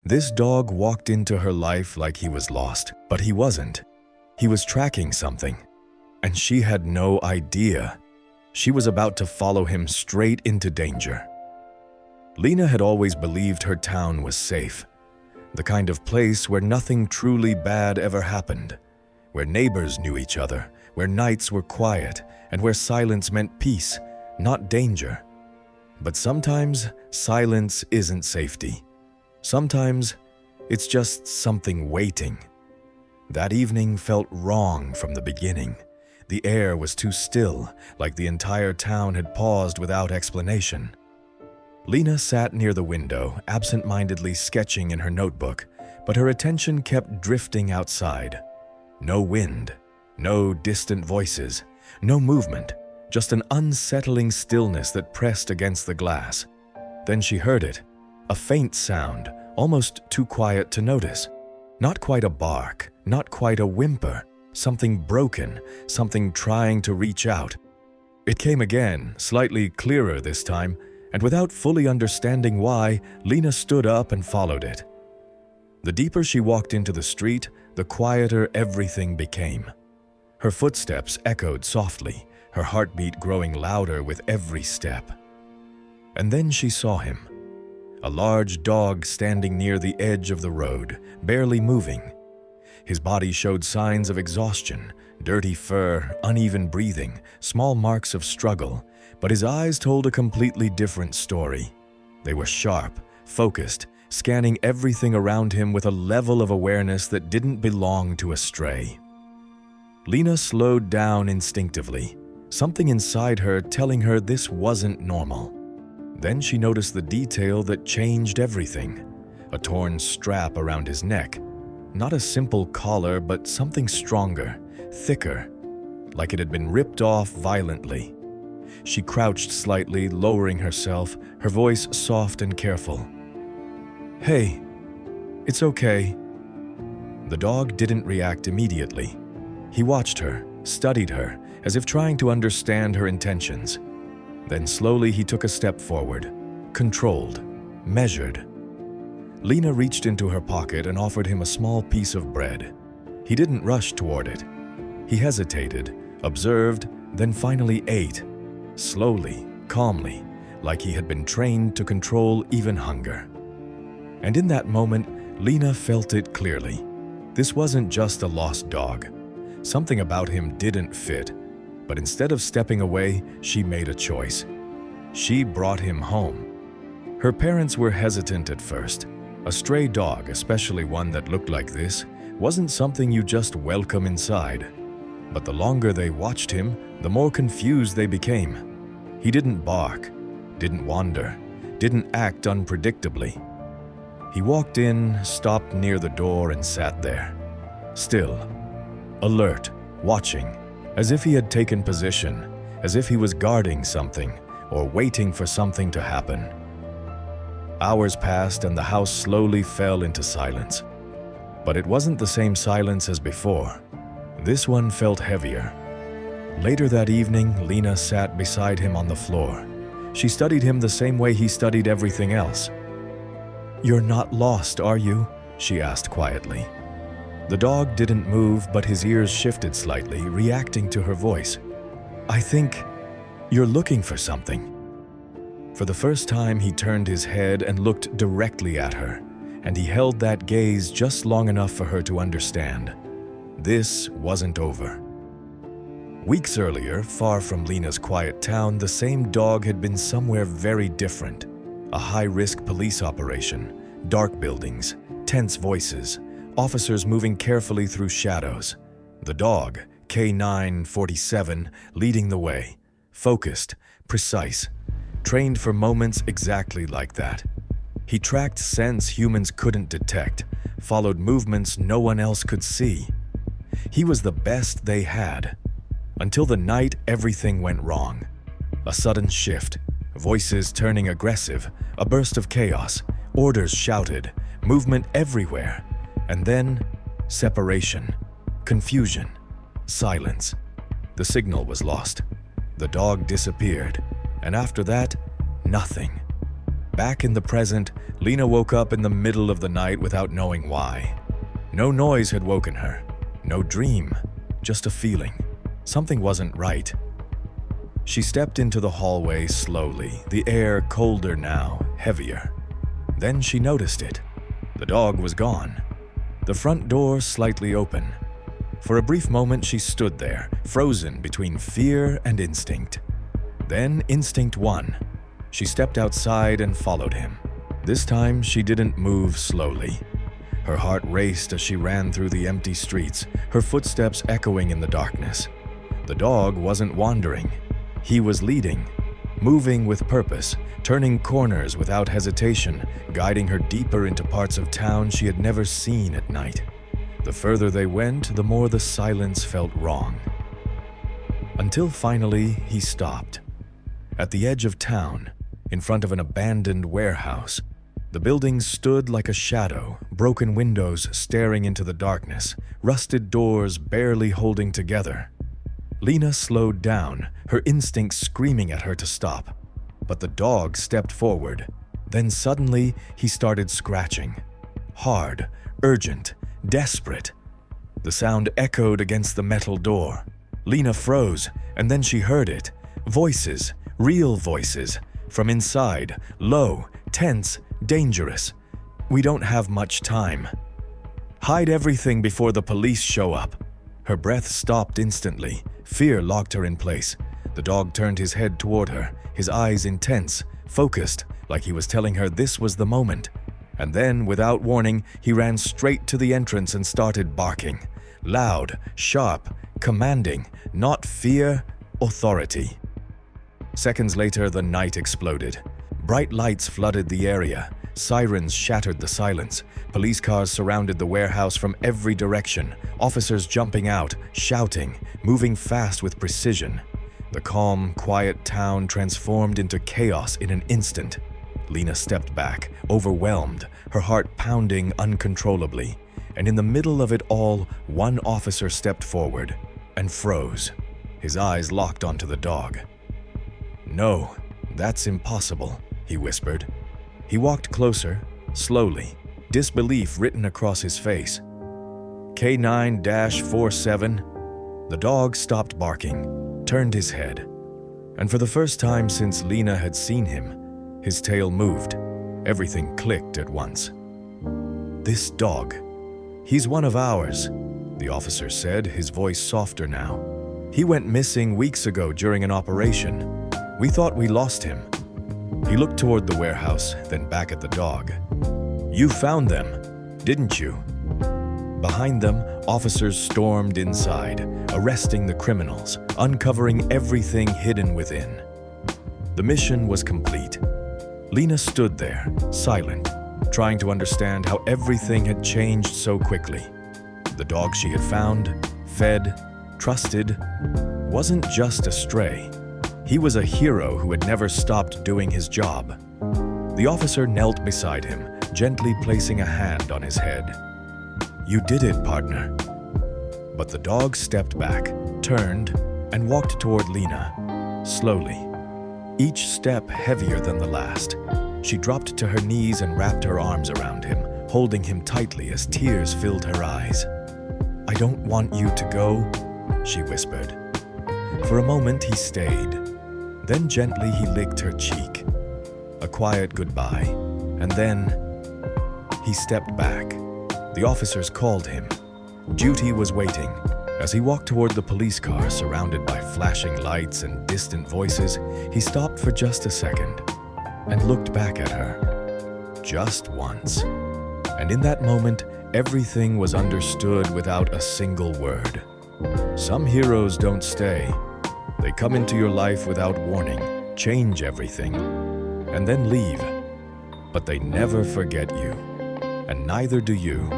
This dog walked into her life like he was lost, but he wasn't. He was tracking something, and she had no idea. She was about to follow him straight into danger. Lena had always believed her town was safe, the kind of place where nothing truly bad ever happened, where neighbors knew each other, where nights were quiet, and where silence meant peace, not danger. But sometimes silence isn't safety. Sometimes it's just something waiting. That evening felt wrong from the beginning. The air was too still, like the entire town had paused without explanation. Lena sat near the window, absent-mindedly sketching in her notebook, but her attention kept drifting outside. No wind, no distant voices, no movement, just an unsettling stillness that pressed against the glass. Then she heard it, a faint sound, almost too quiet to notice. Not quite a bark, not quite a whimper, something broken, something trying to reach out. It came again, slightly clearer this time, and without fully understanding why, Lena stood up and followed it. The deeper she walked into the street, the quieter everything became. Her footsteps echoed softly, her heartbeat growing louder with every step. And then she saw him. A large dog standing near the edge of the road, barely moving. His body showed signs of exhaustion, dirty fur, uneven breathing, small marks of struggle, but his eyes told a completely different story. They were sharp, focused, scanning everything around him with a level of awareness that didn't belong to a stray. Lena slowed down instinctively, something inside her telling her this wasn't normal. Then she noticed the detail that changed everything. A torn strap around his neck. Not a simple collar, but something stronger, thicker, like it had been ripped off violently. She crouched slightly, lowering herself, her voice soft and careful. "Hey, it's okay." The dog didn't react immediately. He watched her, studied her, as if trying to understand her intentions. Then slowly he took a step forward, controlled, measured. Lena reached into her pocket and offered him a small piece of bread. He didn't rush toward it. He hesitated, observed, then finally ate, slowly, calmly, like he had been trained to control even hunger. And in that moment, Lena felt it clearly. This wasn't just a lost dog. Something about him didn't fit. But instead of stepping away, she made a choice. She brought him home. Her parents were hesitant at first. A stray dog, especially one that looked like this, wasn't something you just welcome inside. But the longer they watched him, the more confused they became. He didn't bark, didn't wander, didn't act unpredictably. He walked in, stopped near the door, and sat there. Still, alert, watching, as if he had taken position, as if he was guarding something or waiting for something to happen. Hours passed and the house slowly fell into silence. But it wasn't the same silence as before. This one felt heavier. Later that evening, Lena sat beside him on the floor. She studied him the same way he studied everything else. "You're not lost, are you?" she asked quietly. The dog didn't move, but his ears shifted slightly, reacting to her voice. "I think you're looking for something." For the first time, he turned his head and looked directly at her, and he held that gaze just long enough for her to understand. This wasn't over. Weeks earlier, far from Lena's quiet town, the same dog had been somewhere very different. A high-risk police operation, dark buildings, tense voices, officers moving carefully through shadows. The dog, K947, leading the way, focused, precise, trained for moments exactly like that. He tracked scents humans couldn't detect, followed movements no one else could see. He was the best they had. Until the night everything went wrong. A sudden shift, voices turning aggressive, a burst of chaos, orders shouted, movement everywhere. And then, separation, confusion, silence. The signal was lost. The dog disappeared. And after that, nothing. Back in the present, Lena woke up in the middle of the night without knowing why. No noise had woken her. No dream. Just a feeling. Something wasn't right. She stepped into the hallway slowly, the air colder now, heavier. Then she noticed it. The dog was gone. The front door slightly open. For a brief moment she stood there, frozen between fear and instinct. Then instinct won. She stepped outside and followed him. This time she didn't move slowly. Her heart raced as she ran through the empty streets, her footsteps echoing in the darkness. The dog wasn't wandering. He was leading, moving with purpose, turning corners without hesitation, guiding her deeper into parts of town she had never seen at night. The further they went, the more the silence felt wrong. Until finally he stopped. At the edge of town, in front of an abandoned warehouse, the building stood like a shadow, broken windows staring into the darkness, rusted doors barely holding together. Lena slowed down, her instincts screaming at her to stop. But the dog stepped forward. Then suddenly, he started scratching. Hard, urgent, desperate. The sound echoed against the metal door. Lena froze, and then she heard it. Voices, real voices, from inside, low, tense, dangerous. "We don't have much time. Hide everything before the police show up." Her breath stopped instantly. Fear locked her in place. The dog turned his head toward her, his eyes intense, focused, like he was telling her this was the moment. And then, without warning, he ran straight to the entrance and started barking. Loud, sharp, commanding, not fear, authority. Seconds later, the night exploded. Bright lights flooded the area. Sirens shattered the silence. Police cars surrounded the warehouse from every direction, officers jumping out, shouting, moving fast with precision. The calm, quiet town transformed into chaos in an instant. Lena stepped back, overwhelmed, her heart pounding uncontrollably. And in the middle of it all, one officer stepped forward and froze. His eyes locked onto the dog. "No, that's impossible," he whispered. He walked closer, slowly, disbelief written across his face. "K9-47. The dog stopped barking, turned his head. And for the first time since Lena had seen him, his tail moved. Everything clicked at once. "This dog. He's one of ours," the officer said, his voice softer now. "He went missing weeks ago during an operation. We thought we lost him." He looked toward the warehouse, then back at the dog. "You found them, didn't you?" Behind them, officers stormed inside, arresting the criminals, uncovering everything hidden within. The mission was complete. Lena stood there, silent, trying to understand how everything had changed so quickly. The dog she had found, fed, trusted, wasn't just a stray. He was a hero who had never stopped doing his job. The officer knelt beside him, gently placing a hand on his head. "You did it, partner." But the dog stepped back, turned, and walked toward Lena, slowly. Each step heavier than the last. She dropped to her knees and wrapped her arms around him, holding him tightly as tears filled her eyes. "I don't want you to go," she whispered. For a moment he stayed. Then gently he licked her cheek. A quiet goodbye, and then he stepped back. The officers called him. Duty was waiting. As he walked toward the police car surrounded by flashing lights and distant voices, he stopped for just a second and looked back at her. Just once. And in that moment, everything was understood without a single word. Some heroes don't stay. They come into your life without warning, change everything, and then leave. But they never forget you, and neither do you.